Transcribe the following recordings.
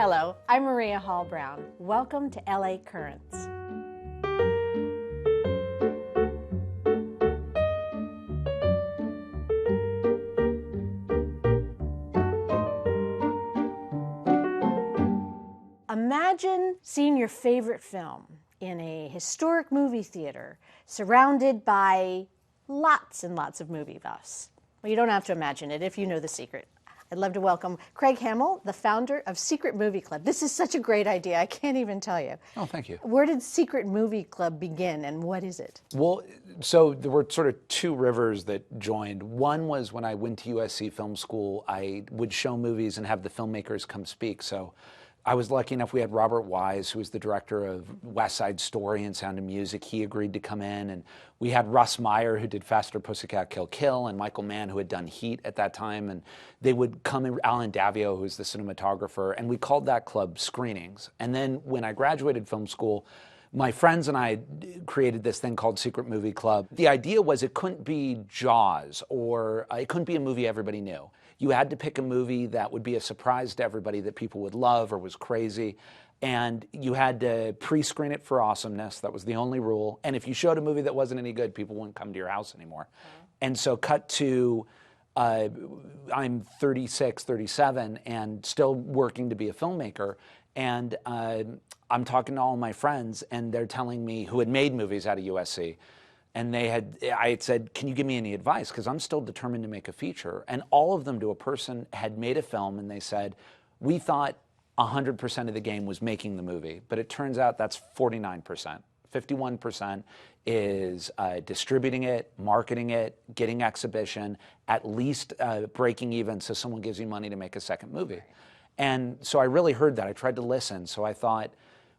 Hello, I'm Maria Hall Brown. Welcome to LA Currents. Imagine seeing your favorite film in a historic movie theater surrounded by lots and lots of movie buffs. Well, you don't have to imagine it if you know the secret. I'd love to welcome Craig Hammill, the founder of Secret Movie Club. This is such a great idea, I can't even tell you. Oh, thank you. Where did Secret Movie Club begin and what is it? Well, so there were sort of two rivers that joined. One was when I went to USC Film School, I would show movies and have the filmmakers come speak. So I was lucky enough, we had Robert Wise, who was the director of West Side Story and Sound of Music. He agreed to come in. And we had Russ Meyer, who did Faster Pussycat Kill Kill, and Michael Mann, who had done Heat at that time. And they would come in, Alan Davio, who was the cinematographer, and we called that club Screenings. And then when I graduated film school, my friends and I created this thing called Secret Movie Club. The idea was it couldn't be Jaws, or it couldn't be a movie everybody knew. You had to pick a movie that would be a surprise to everybody, that people would love or was crazy. And you had to pre-screen it for awesomeness. That was the only rule. And if you showed a movie that wasn't any good, people wouldn't come to your house anymore. And so cut to, I'm 36, 37, and still working to be a filmmaker. And I'm talking to all my friends, and they're telling me, who had made movies out of USC, and I had said, can you give me any advice? Because I'm still determined to make a feature. And all of them, to a person, had made a film, and they said, we thought 100% of the game was making the movie, but it turns out that's 49%. 51% is distributing it, marketing it, getting exhibition, at least breaking even so someone gives you money to make a second movie. And so I really heard that. I tried to listen. So I thought,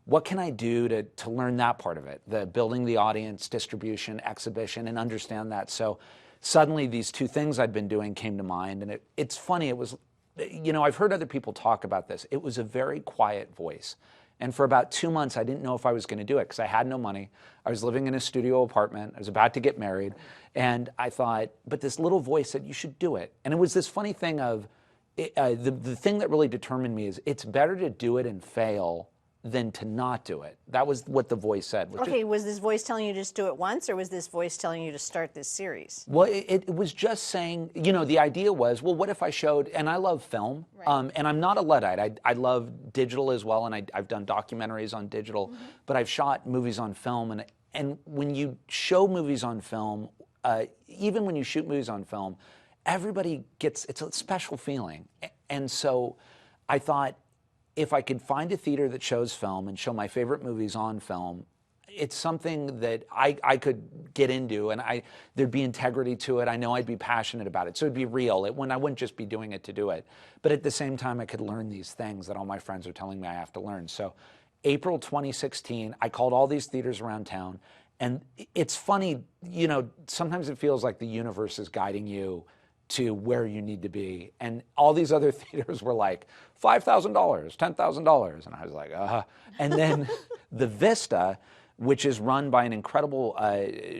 what can I do to learn that part of it? The building the audience, distribution, exhibition, and understand that. So suddenly these two things I'd been doing came to mind. And it's funny, it was, you know, I've heard other people talk about this. It was a very quiet voice. And for about 2 months, I didn't know if I was going to do it because I had no money. I was living in a studio apartment. I was about to get married. And I thought, but this little voice said, you should do it. And it was this funny thing of, the thing that really determined me is it's better to do it and fail than to not do it. That was what the voice said. Okay, was this voice telling you to just do it once, or was this voice telling you to start this series? Well, it was just saying, you know, the idea was, well, what if I showed, and I love film, right. And I'm not a Luddite. I love digital as well, and I've done documentaries on digital, but I've shot movies on film, and when you show movies on film, even when you shoot movies on film, everybody gets, it's a special feeling. And so I thought, if I could find a theater that shows film and show my favorite movies on film, it's something that I could get into, and there'd be integrity to it. I know I'd be passionate about it. So it'd be real. I wouldn't just be doing it to do it. But at the same time, I could learn these things that all my friends are telling me I have to learn. So April 2016, I called all these theaters around town. And it's funny, you know, sometimes it feels like the universe is guiding you to where you need to be. And all these other theaters were like, $5,000, $10,000. And I was like, And then the Vista, which is run by an incredible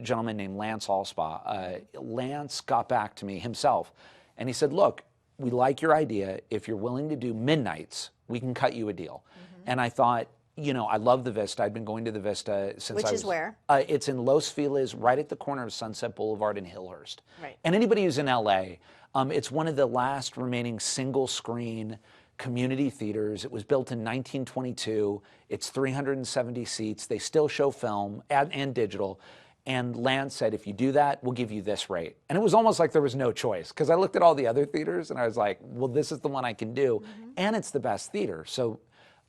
gentleman named Lance Allspaw, Lance got back to me himself. And he said, look, we like your idea. If you're willing to do midnights, we can cut you a deal. And I thought, you know, I love the Vista. I'd been going to the Vista since Which is where? It's in Los Feliz, right at the corner of Sunset Boulevard and Hillhurst. Right. And anybody who's in LA, it's one of the last remaining single-screen community theaters. It was built in 1922. It's 370 seats. They still show film and digital. And Lance said, if you do that, we'll give you this rate. And it was almost like there was no choice, because I looked at all the other theaters and I was like, well, this is the one I can do. And it's the best theater. So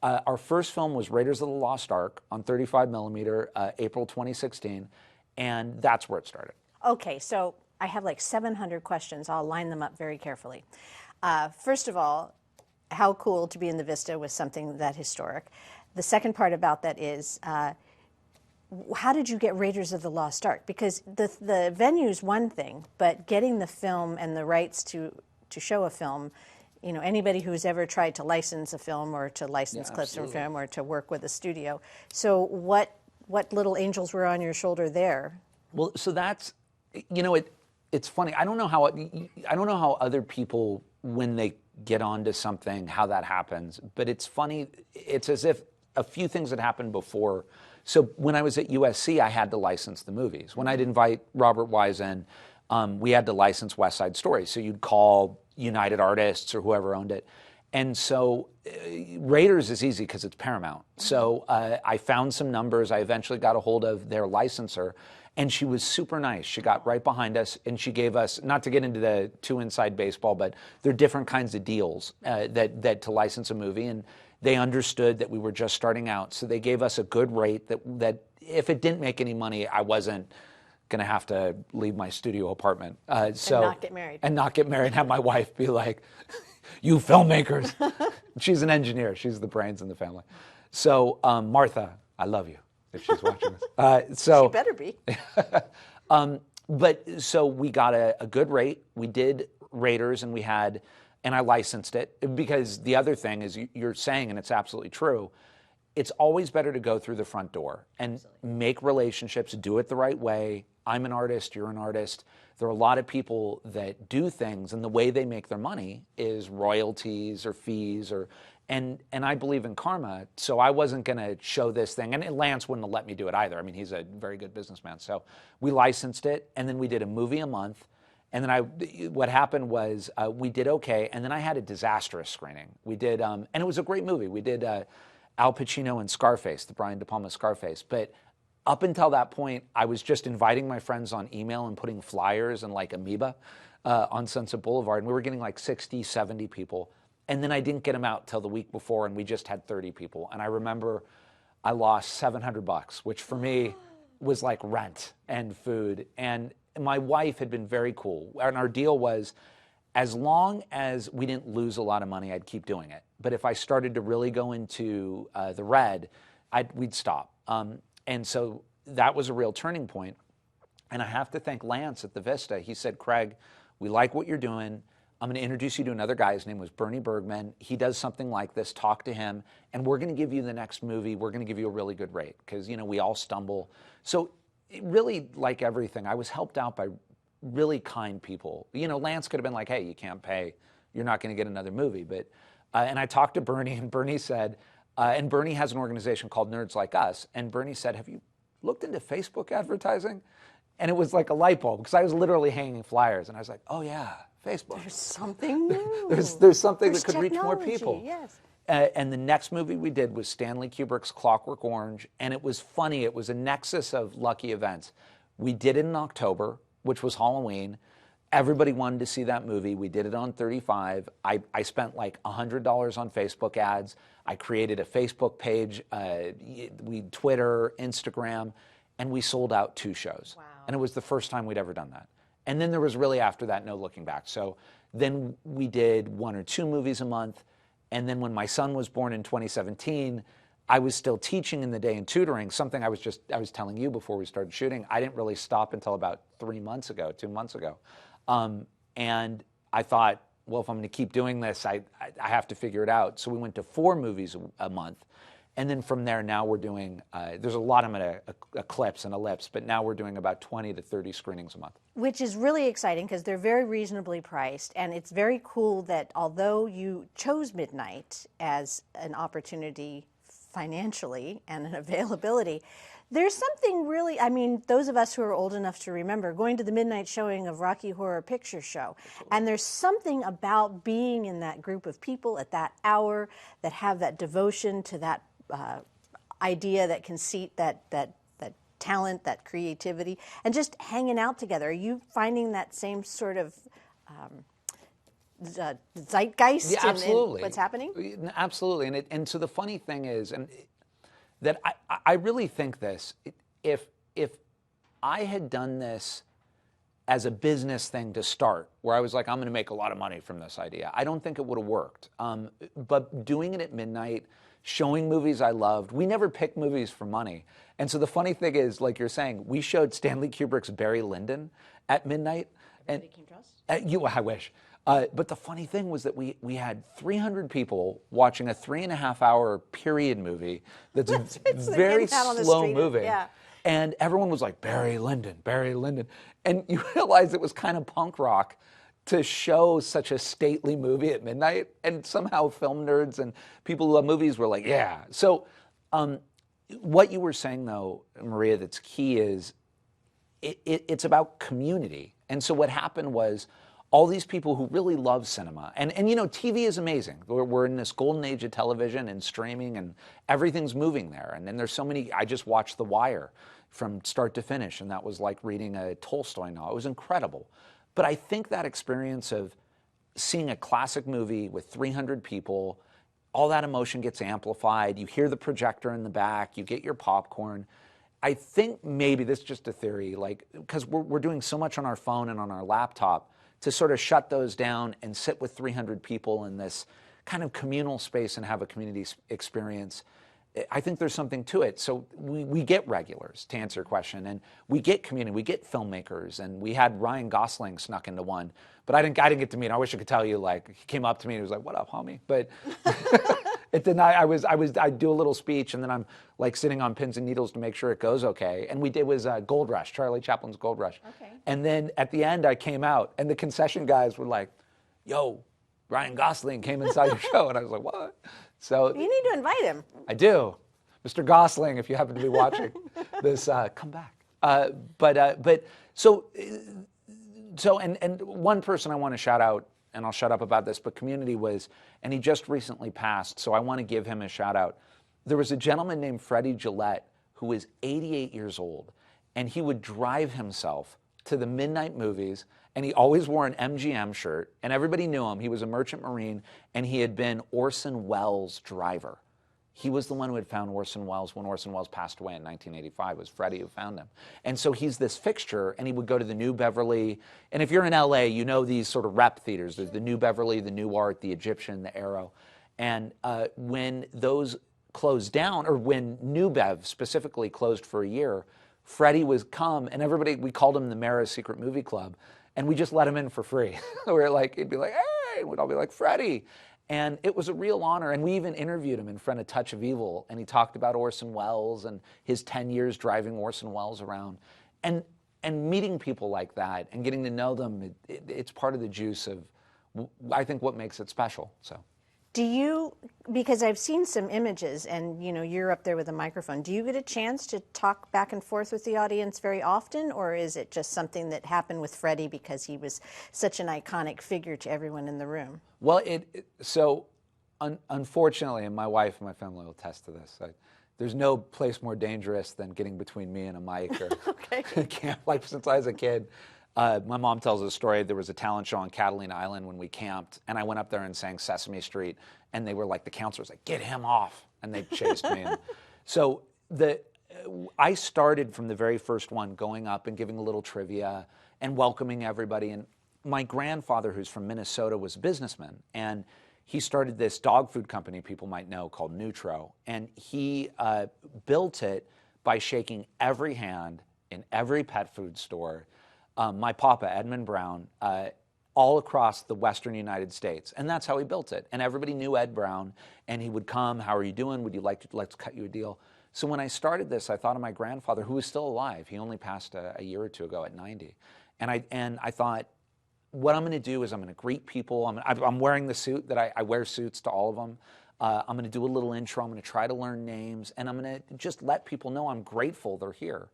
our first film was Raiders of the Lost Ark on 35 millimeter, April 2016, and that's where it started. Okay, so I have like 700 questions. I'll line them up very carefully. First of all, how cool to be in the Vista with something that historic. The second part about that is, how did you get Raiders of the Lost Ark? Because the venue's one thing, but getting the film and the rights to show a film, you know, anybody who's ever tried to license a film or to license clips from film or to work with a studio. So what little angels were on your shoulder there? Well, so that's, you know, it's funny. I don't know how other people, when they get onto something, how that happens. But it's funny. It's as if a few things had happened before. So when I was at USC, I had to license the movies. When I'd invite Robert Wise in, we had to license West Side Story. So you'd call United Artists or whoever owned it. And so Raiders is easy because it's Paramount. So I found some numbers. I eventually got a hold of their licensor. And she was super nice. She got right behind us, and she gave us, not to get into the too inside baseball, but there are different kinds of deals that to license a movie, and they understood that we were just starting out. So they gave us a good rate that if it didn't make any money, I wasn't going to have to leave my studio apartment. And not get married. And not get married and have my wife be like, you filmmakers. She's an engineer. She's the brains in the family. So Martha, I love you. If she's watching this. She better be. But so we got a good rate. We did Raiders, and I licensed it, because the other thing is you're saying, and it's absolutely true, it's always better to go through the front door and make relationships, do it the right way. I'm an artist, you're an artist. There are a lot of people that do things, and the way they make their money is royalties or fees and I believe in karma, so I wasn't going to show this thing. And Lance wouldn't have let me do it either. I mean, he's a very good businessman. So we licensed it, and then we did a movie a month. And then what happened was we did okay, and then I had a disastrous screening. We did, and it was a great movie. We did Al Pacino and Scarface, the Brian De Palma Scarface. But up until that point, I was just inviting my friends on email and putting flyers and like Amoeba on Sunset Boulevard. And we were getting like 60, 70 people. And then I didn't get them out till the week before, and we just had 30 people. And I remember I lost $700, which for me was like rent and food. And my wife had been very cool. And our deal was, as long as we didn't lose a lot of money, I'd keep doing it. But if I started to really go into the red, we'd stop. And so that was a real turning point. And I have to thank Lance at the Vista. He said, Craig, we like what you're doing. I'm going to introduce you to another guy. His name was Bernie Bergman. He does something like this. Talk to him. And we're going to give you the next movie. We're going to give you a really good rate because, we all stumble. So really, like everything, I was helped out by really kind people. Lance could have been like, hey, you can't pay. You're not going to get another movie. But and I talked to Bernie, and Bernie said, and Bernie has an organization called Nerds Like Us. And Bernie said, have you looked into Facebook advertising? And it was like a light bulb, because I was literally hanging flyers. And I was like, oh, yeah. Facebook. There's something new. There's something that could reach more people. Yes. And the next movie we did was Stanley Kubrick's Clockwork Orange, and it was funny. It was a nexus of lucky events. We did it in October, which was Halloween. Everybody wanted to see that movie. We did it on 35. I spent like $100 on Facebook ads. I created a Facebook page, Twitter, Instagram, and we sold out 2 shows. Wow. And it was the first time we'd ever done that. And then there was really, after that, no looking back. So then we did 1 or 2 movies a month. And then when my son was born in 2017, I was still teaching in the day and tutoring, something I was telling you before we started shooting. I didn't really stop until about 2 months ago. And I thought, well, if I'm going to keep doing this, I have to figure it out. So we went to 4 movies a month. And then from there, now we're doing, there's a lot I'm going to eclipse and ellipse, but now we're doing about 20 to 30 screenings a month. Which is really exciting because they're very reasonably priced. And it's very cool that although you chose midnight as an opportunity financially and an availability, there's something really, those of us who are old enough to remember going to the midnight showing of Rocky Horror Picture Show. And there's something about being in that group of people at that hour that have that devotion to that idea, that conceit, that talent, that creativity, and just hanging out together. Are you finding that same sort of zeitgeist yeah, absolutely. in what's happening? Absolutely. And so the funny thing is, that I really think this, if I had done this as a business thing to start, where I was like, I'm going to make a lot of money from this idea, I don't think it would have worked. But doing it at midnight, showing movies I loved, we never picked movies for money. And so the funny thing is, like you're saying, we showed Stanley Kubrick's Barry Lyndon at midnight. Everybody came to us? I wish. But the funny thing was that we had 300 people watching a 3.5-hour period movie that's very slow moving. Yeah. And everyone was like, Barry Lyndon, Barry Lyndon. And you realize it was kind of punk rock to show such a stately movie at midnight. And somehow film nerds and people who love movies were like, yeah. So what you were saying, though, Maria, that's key is it's about community. And so what happened was all these people who really love cinema, and TV is amazing. We're in this golden age of television and streaming, and everything's moving there. And then there's so many. I just watched The Wire from start to finish, and that was like reading a Tolstoy novel. It was incredible. But I think that experience of seeing a classic movie with 300 people, all that emotion gets amplified. You hear the projector in the back. You get your popcorn. I think maybe this is just a theory, because we're doing so much on our phone and on our laptop, to sort of shut those down and sit with 300 people in this kind of communal space and have a community experience. I think there's something to it. So we get regulars, to answer your question, and we get community, we get filmmakers, and we had Ryan Gosling snuck into one, but I didn't get to meet him. I wish I could tell you, he came up to me and he was like, "What up, homie?" But it did not. I do a little speech, and then I'm sitting on pins and needles to make sure it goes okay. And we did was Gold Rush, Charlie Chaplin's Gold Rush. Okay. And then at the end, I came out, and the concession guys were like, "Yo, Ryan Gosling came inside your show," and I was like, "What?" So you need to invite him. I do, Mr. Gosling. If you happen to be watching this, come back. And one person I want to shout out, and I'll shut up about this, but Community was, and he just recently passed, so I want to give him a shout out. There was a gentleman named Freddie Gillette who was 88 years old, and he would drive himself to the midnight movies, and he always wore an MGM shirt, and everybody knew him. He was a merchant marine, and he had been Orson Welles' driver. He was the one who had found Orson Welles when Orson Welles passed away in 1985. It was Freddie who found him. And so he's this fixture, and he would go to the New Beverly. And if you're in LA, you know these sort of rep theaters. There's the New Beverly, the New Art, the Egyptian, the Arrow. And when those closed down, or when New Bev specifically closed for a year, Freddie would come, and everybody, we called him the Mara's Secret Movie Club, and we just let him in for free. We were like, he'd be like, "Hey," and we'd all be like, "Freddie." And it was a real honor, and we even interviewed him in front of Touch of Evil, and he talked about Orson Welles and his 10 years driving Orson Welles around. And meeting people like that and getting to know them, it's part of the juice of, I think, what makes it special. So. Do you, because I've seen some images, and you're up there with a microphone, do you get a chance to talk back and forth with the audience very often, or is it just something that happened with Freddie because he was such an iconic figure to everyone in the room? Well, unfortunately, and my wife and my family will attest to this, there's no place more dangerous than getting between me and a mic or camp. Since I was a kid, my mom tells a story. There was a talent show on Catalina Island when we camped, and I went up there and sang Sesame Street, and they were like, the counselors like, "Get him off," and they chased me. And so I started from the very first one, going up and giving a little trivia and welcoming everybody. And my grandfather, who's from Minnesota, was a businessman, and he started this dog food company people might know called Nutro, and he built it by shaking every hand in every pet food store. My papa, Edmund Brown, all across the western United States. And that's how he built it. And everybody knew Ed Brown, and he would come, "How are you doing? Would you let's cut you a deal?" So when I started this, I thought of my grandfather, who was still alive. He only passed a year or two ago at 90. And I thought, what I'm going to do is I'm going to greet people. I'm wearing the suit that I wear suits to all of them. I'm going to do a little intro. I'm going to try to learn names, and I'm going to just let people know I'm grateful they're here.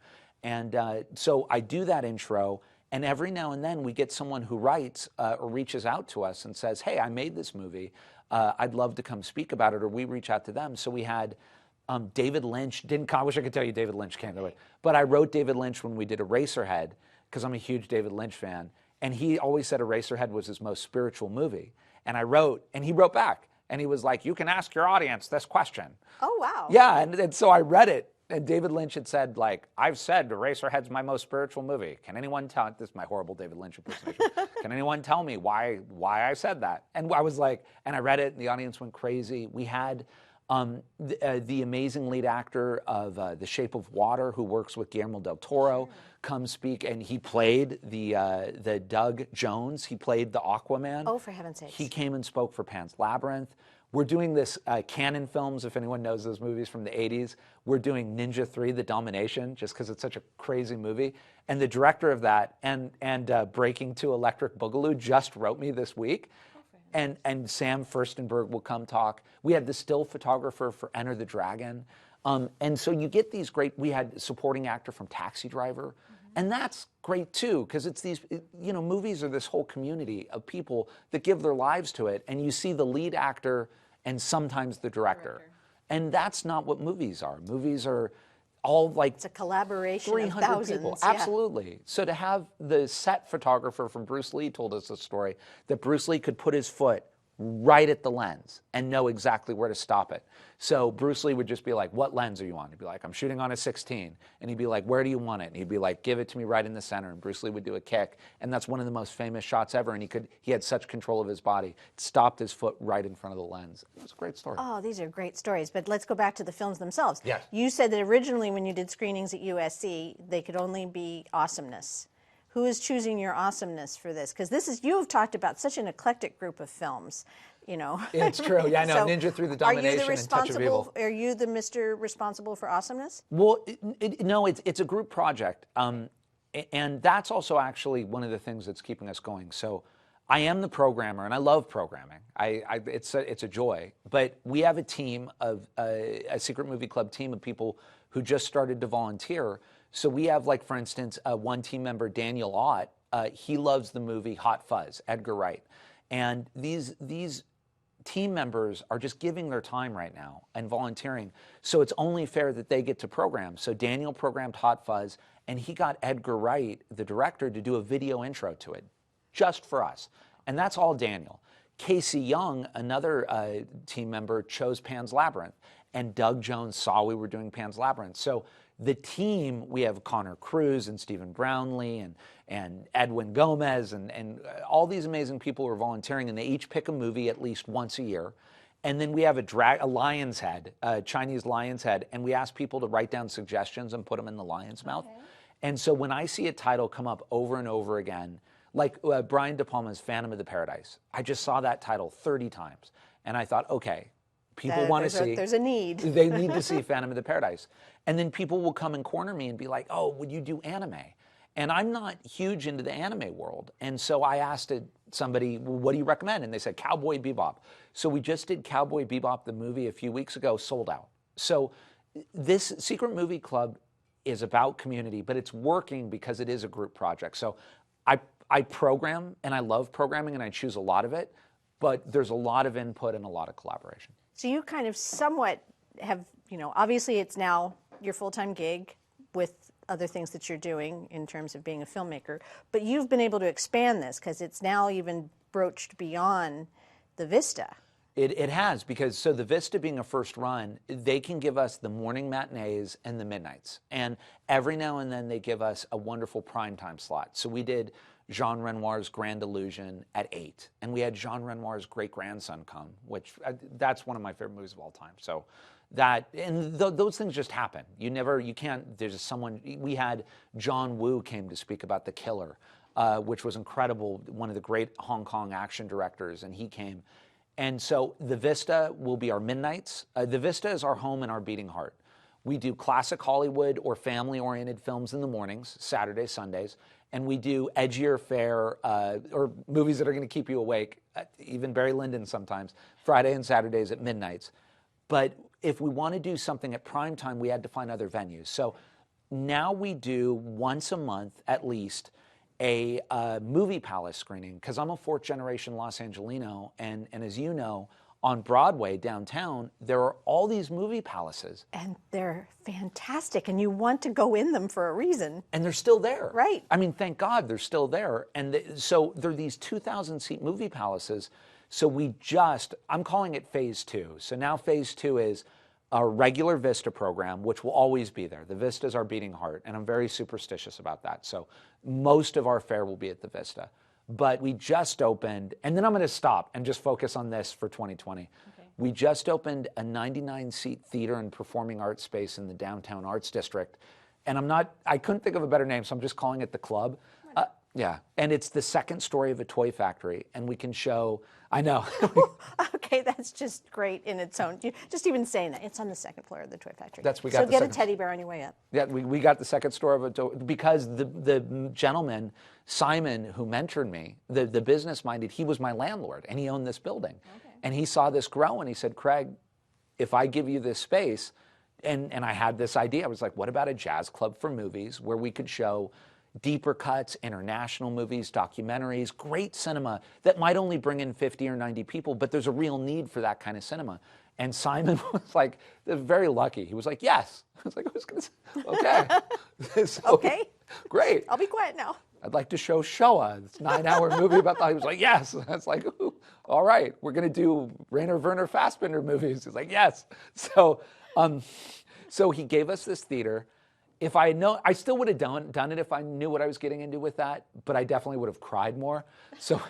And so I do that intro, and every now and then we get someone who writes or reaches out to us and says, "Hey, I made this movie. I'd love to come speak about it," or we reach out to them. So we had David Lynch. I wish I could tell you David Lynch came to it, but I wrote David Lynch when we did Eraserhead, because I'm a huge David Lynch fan. And he always said Eraserhead was his most spiritual movie. And I wrote, and he wrote back, and he was like, "You can ask your audience this question." Oh, wow. Yeah, and so I read it, and David Lynch had said, "I've said Eraserhead's my most spiritual movie. Can anyone tell," this is my horrible David Lynch impersonation, "can anyone tell me why I said that?" And I was like, and I read it, and the audience went crazy. We had the amazing lead actor of The Shape of Water, who works with Guillermo del Toro, come speak, and he played the Doug Jones. He played the Aquaman. Oh, for heaven's sake. He came and spoke for Pan's Labyrinth. We're doing this Cannon Films, if anyone knows those movies from the 80s. We're doing Ninja 3, The Domination, just because it's such a crazy movie. And the director of that and Breaking to Electric Boogaloo just wrote me this week. And Sam Furstenberg will come talk. We had the still photographer for Enter the Dragon. And so you get these great, we had supporting actor from Taxi Driver. And that's great too, because it's these, movies are this whole community of people that give their lives to it. And you see the lead actor and sometimes the director. And that's not what movies are. Movies are all like it's a collaboration 300 of thousands. people. Yeah. Absolutely. So to have the set photographer from Bruce Lee told us a story that Bruce Lee could put his foot right at the lens and know exactly where to stop it. So Bruce Lee would just be like, what lens are you on? He'd be like, I'm shooting on a 16. And he'd be like, where do you want it? And he'd be like, give it to me right in the center. And Bruce Lee would do a kick. And that's one of the most famous shots ever. And he had such control of his body. It stopped his foot right in front of the lens. It was a great story. Oh, these are great stories. But let's go back to the films themselves. Yes. You said that originally when you did screenings at USC, they could only be awesomeness. Who is choosing your awesomeness for this? Because you have talked about such an eclectic group of films. It's true. Yeah, I know. So Ninja Through the Domination and Touch of Evil. Are you the Mr. responsible for awesomeness? Well, no, it's a group project. And that's also actually one of the things that's keeping us going. So I am the programmer, and I love programming. It's a joy. But we have a team of a Secret Movie Club team of people who just started to volunteer. So we have, like, for instance, one team member, Daniel Ott. He loves the movie Hot Fuzz, Edgar Wright. And these team members are just giving their time right now and volunteering. So it's only fair that they get to program. So Daniel programmed Hot Fuzz, and he got Edgar Wright, the director, to do a video intro to it, just for us. And that's all Daniel. Casey Young, another team member, chose Pan's Labyrinth. And Doug Jones saw we were doing Pan's Labyrinth. So the team, we have Connor Cruz and Stephen Brownlee and Edwin Gomez and all these amazing people who are volunteering, and they each pick a movie at least once a year. And then we have a lion's head, a Chinese lion's head, and we ask people to write down suggestions and put them in the lion's mouth. And so when I see a title come up over and over again, like Brian De Palma's Phantom of the Paradise, I just saw that title 30 times. And I thought, okay, people want to see. There's a need. They need to see Phantom of the Paradise. And then people will come and corner me and be like, oh, would you do anime? And I'm not huge into the anime world. And so I asked somebody, well, what do you recommend? And they said, Cowboy Bebop. So we just did Cowboy Bebop, the movie, a few weeks ago, sold out. So this Secret Movie Club is about community, but it's working because it is a group project. So I program, and I love programming, and I choose a lot of it, but there's a lot of input and a lot of collaboration. So you kind of somewhat have, obviously it's now your full-time gig with other things that you're doing in terms of being a filmmaker, but you've been able to expand this because it's now even broached beyond the Vista. It has, because so the Vista being a first run, they can give us the morning matinees and the midnights. And every now and then they give us a wonderful primetime slot. So we did Jean Renoir's Grand Illusion at 8. And we had Jean Renoir's great-grandson come, which that's one of my favorite movies of all time. So those things just happen. You can't, there's someone, we had John Woo came to speak about The Killer, which was incredible, one of the great Hong Kong action directors, and he came. And so the Vista will be our midnights. The Vista is our home and our beating heart. We do classic Hollywood or family-oriented films in the mornings, Saturdays, Sundays, and we do edgier fare or movies that are going to keep you awake, even Barry Lyndon sometimes, Friday and Saturdays at midnights. But if we want to do something at prime time, we had to find other venues. So now we do once a month at least a movie palace screening, because I'm a fourth-generation Los Angelino, and as you know, on Broadway downtown, there are all these movie palaces. And they're fantastic, and you want to go in them for a reason. And they're still there. Right. I mean, thank God they're still there. And so there are these 2,000-seat movie palaces. So I'm calling it Phase 2. So now Phase 2 is our regular Vista program, which will always be there. The Vista is our beating heart, and I'm very superstitious about that. So most of our fare will be at the Vista. But we just opened, and then I'm going to stop and just focus on this for 2020. Okay. We just opened a 99-seat theater and performing arts space in the downtown arts district. And I couldn't think of a better name, so I'm just calling it The Club. Yeah, and it's the second story of a toy factory, and we can show. I know. Okay, that's just great in its own. Just even saying that, it's on the second floor of the toy factory. We got so the get second, a teddy bear on your way up. Yeah, we got the second story of a toy because the gentleman Simon who mentored me, the business minded, he was my landlord and he owned this building, and he saw this grow and he said, Craig, if I give you this space, and I had this idea, I was like, what about a jazz club for movies where we could show deeper cuts, international movies, documentaries, great cinema that might only bring in 50 or 90 people, but there's a real need for that kind of cinema. And Simon was like, very lucky. He was like, yes. I was like, I was going to say, okay. So, okay. Great. I'll be quiet now. I'd like to show Shoah. It's a 9-hour movie about that. He was like, yes. I was like, ooh, all right, we're going to do Rainer Werner Fassbinder movies. He's like, yes. So he gave us this theater. If I know, I still would have done it if I knew what I was getting into with that, but I definitely would have cried more. So,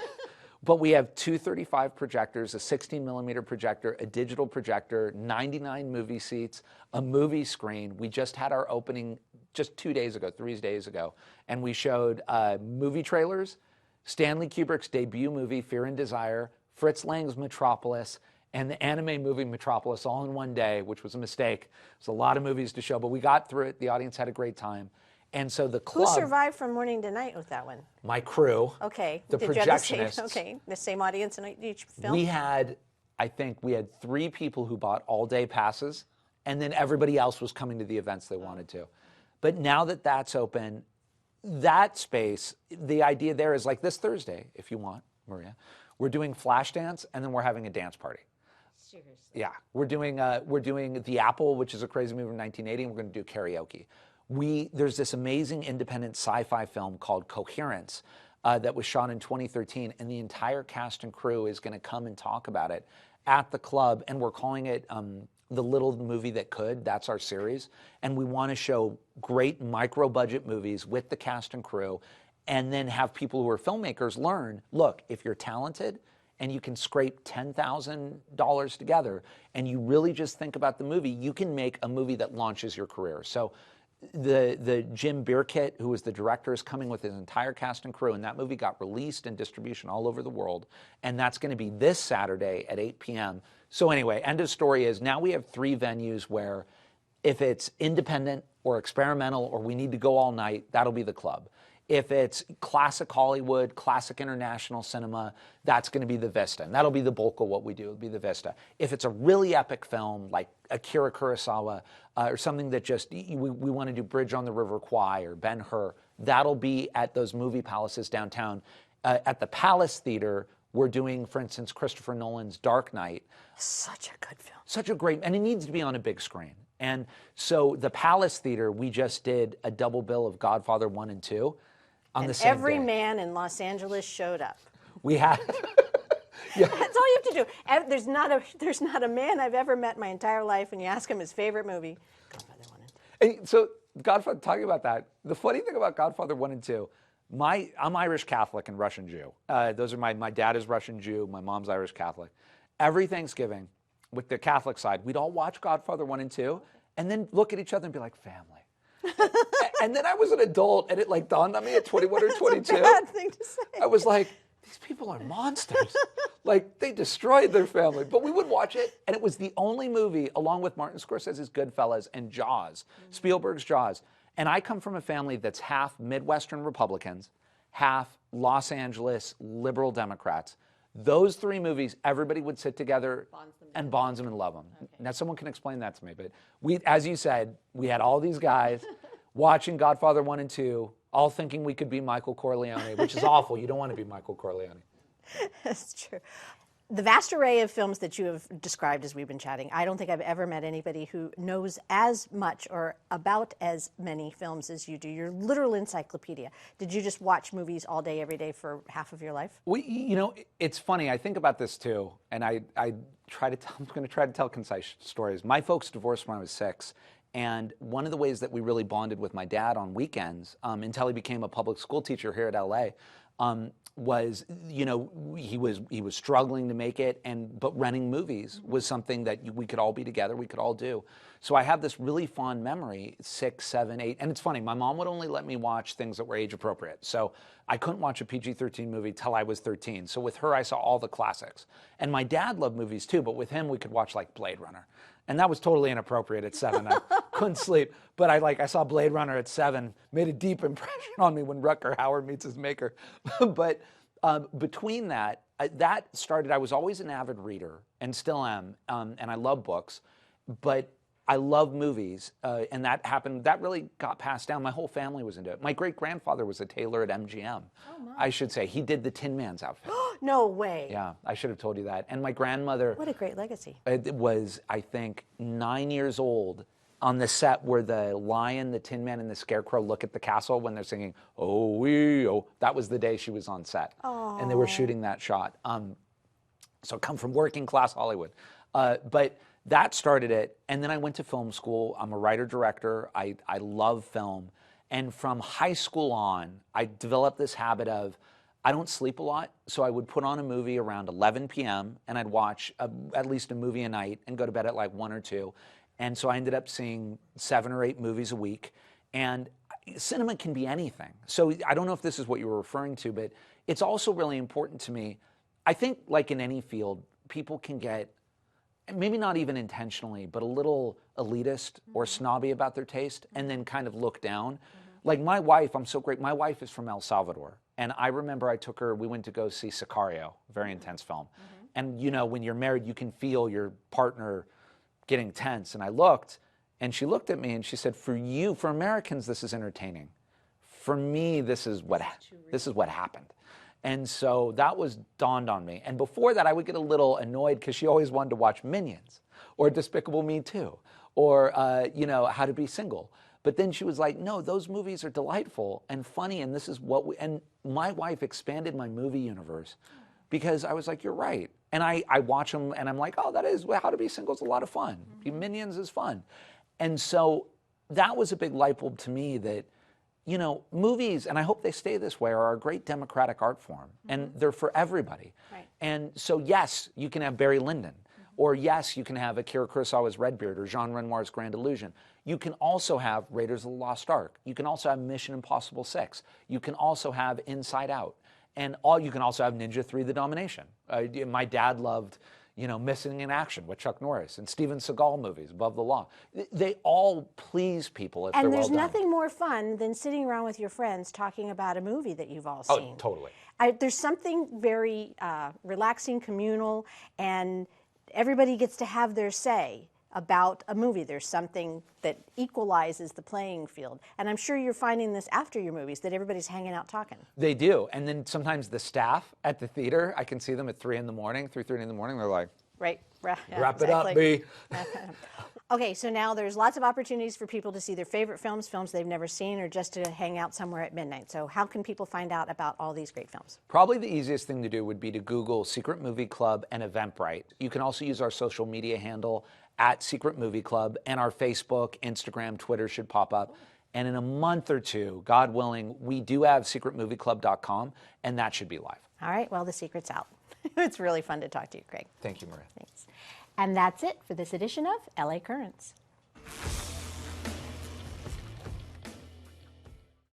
but we have two 35 projectors, a 16 millimeter projector, a digital projector, 99 movie seats, a movie screen. We just had our opening just 3 days ago, and we showed movie trailers, Stanley Kubrick's debut movie, Fear and Desire, Fritz Lang's Metropolis, and the anime movie Metropolis all in one day, which was a mistake. There's a lot of movies to show, but we got through it. The audience had a great time. And so the club... Who survived from morning to night with that one? My crew. Okay. The projectionists. The same audience in each film? I think we had 3 people who bought all-day passes, and then everybody else was coming to the events they wanted to. But now that that's open, that space, the idea there is like this Thursday, if you want, Maria, we're doing Flashdance, and then we're having a dance party. Seriously. Yeah, we're doing The Apple, which is a crazy movie from 1980, and we're going to do karaoke. There's this amazing independent sci-fi film called Coherence that was shot in 2013, and the entire cast and crew is going to come and talk about it at the club, and we're calling it The Little Movie That Could. That's our series, and we want to show great micro-budget movies with the cast and crew, and then have people who are filmmakers learn, look, if you're talented, and you can scrape $10,000 together, and you really just think about the movie, you can make a movie that launches your career. So the Jim Bierkit, who was the director, is coming with his entire cast and crew, and that movie got released in distribution all over the world, and that's going to be this Saturday at 8 p.m. So anyway, end of story is now we have 3 venues where if it's independent or experimental or we need to go all night, that'll be the club. If it's classic Hollywood, classic international cinema, that's going to be the Vista. And that'll be the bulk of what we do. It'll be the Vista. If it's a really epic film like Akira Kurosawa or something that just, we want to do Bridge on the River Kwai or Ben-Hur, that'll be at those movie palaces downtown. At the Palace Theater, we're doing, for instance, Christopher Nolan's Dark Knight. Such a good film. Such a great, and it needs to be on a big screen. And so the Palace Theater, we just did a double bill of Godfather 1 and 2. On the same every day. man in Los Angeles showed up. We had. Yeah. That's all you have to do. There's not a man I've ever met in my entire life, and you ask him his favorite movie, Godfather 1 and 2. And so Godfather, talking about that, the funny thing about Godfather 1 and 2, I'm Irish Catholic and Russian Jew. Those are my dad is Russian Jew, my mom's Irish Catholic. Every Thanksgiving, with the Catholic side, we'd all watch Godfather 1 and 2, and then look at each other and be like, family. And then I was an adult, and it like dawned on me at 21 or 22. That's a bad thing to say. I was like, these people are monsters. Like, they destroyed their family. But we would watch it, and it was the only movie, along with Martin Scorsese's Goodfellas and Jaws, Spielberg's Jaws. And I come from a family that's half Midwestern Republicans, half Los Angeles liberal Democrats. Those 3 movies, everybody would sit together and bonds them and love them. Okay. Now, someone can explain that to me. But as you said, we had all these guys watching Godfather 1 and 2, all thinking we could be Michael Corleone, which is awful. You don't want to be Michael Corleone. That's true. The vast array of films that you have described as we've been chatting, I don't think I've ever met anybody who knows as much or about as many films as you do. You're a literal encyclopedia. Did you just watch movies all day, every day for half of your life? It's funny. I think about this too, and I'm going to try to tell concise stories. My folks divorced when I was 6. And one of the ways that we really bonded with my dad on weekends, until he became a public school teacher here at LA, was, you know, he was struggling to make it, but renting movies was something that we could all be together, we could all do. So I have this really fond memory, 6, 7, 8, and it's funny, my mom would only let me watch things that were age appropriate. So I couldn't watch a PG-13 movie till I was 13. So with her, I saw all the classics. And my dad loved movies too, but with him, we could watch like Blade Runner. And that was totally inappropriate at 7. I couldn't sleep. But I saw Blade Runner at 7, made a deep impression on me when Rutger Hauer meets his maker. But between that, that started, I was always an avid reader and still am, and I love books, but I love movies, and that happened, that really got passed down. My whole family was into it. My great-grandfather was a tailor at MGM. Oh, my. I should say. He did the Tin Man's outfit. No way. Yeah, I should have told you that. And my grandmother... What a great legacy. It was, I think, 9 years old on the set where the lion, the Tin Man, and the Scarecrow look at the castle when they're singing, "Oh, wee, oh." That was the day she was on set. Aww. And they were shooting that shot. So I come from working-class Hollywood. But that started it, and then I went to film school. I'm a writer-director. I love film. And from high school on, I developed this habit of, I don't sleep a lot, so I would put on a movie around 11 p.m., and I'd watch at least a movie a night and go to bed at like 1 or 2. And so I ended up seeing 7 or 8 movies a week. And cinema can be anything. So I don't know if this is what you were referring to, but it's also really important to me. I think, like in any field, people can get, maybe not even intentionally, but a little elitist or snobby about their taste and then kind of look down. Like my wife, I'm so great. My wife is from El Salvador. And I remember I took her, we went to go see Sicario, a very intense film. And you know, when you're married, you can feel your partner getting tense. And I looked, and she looked at me and she said, "For you, for Americans, this is entertaining. For me, this is what happened." And so that was dawned on me. And before that, I would get a little annoyed because she always wanted to watch Minions or Despicable Me 2 or, you know, How to Be Single. But then she was like, "No, those movies are delightful and funny, and this is what we..." And my wife expanded my movie universe because I was like, "You're right." And I watch them, and I'm like, "Oh, that is, How to Be Single is a lot of fun. Minions is fun." And so that was a big light bulb to me that, you know, movies, and I hope they stay this way, are a great democratic art form, and they're for everybody. Right. And so, yes, you can have Barry Lyndon, or yes, you can have Akira Kurosawa's Redbeard, or Jean Renoir's Grand Illusion. You can also have Raiders of the Lost Ark. You can also have Mission Impossible 6. You can also have Inside Out. And you can also have Ninja 3: The Domination. My dad loved, you know, Missing in Action with Chuck Norris and Steven Seagal movies, Above the Law. They all please people if they're well done. And there's nothing more fun than sitting around with your friends talking about a movie that you've all seen. Oh, totally. There's something very relaxing, communal, and everybody gets to have their say about a movie. There's something that equalizes the playing field. And I'm sure you're finding this after your movies, that everybody's hanging out talking. They do. And then sometimes the staff at the theater, I can see them at 3:30 in the morning, they're like, right. Yeah, wrap it up, B. Okay, so now there's lots of opportunities for people to see their favorite films they've never seen, or just to hang out somewhere at midnight. So how can people find out about all these great films? Probably the easiest thing to do would be to Google Secret Movie Club and Eventbrite. You can also use our social media handle at Secret Movie Club, and our Facebook, Instagram, Twitter should pop up. And in a month or two, God willing, we do have secretmovieclub.com, and that should be live. All right, well, the secret's out. It's really fun to talk to you, Craig. Thank you, Maria. Thanks. And that's it for this edition of LA Currents.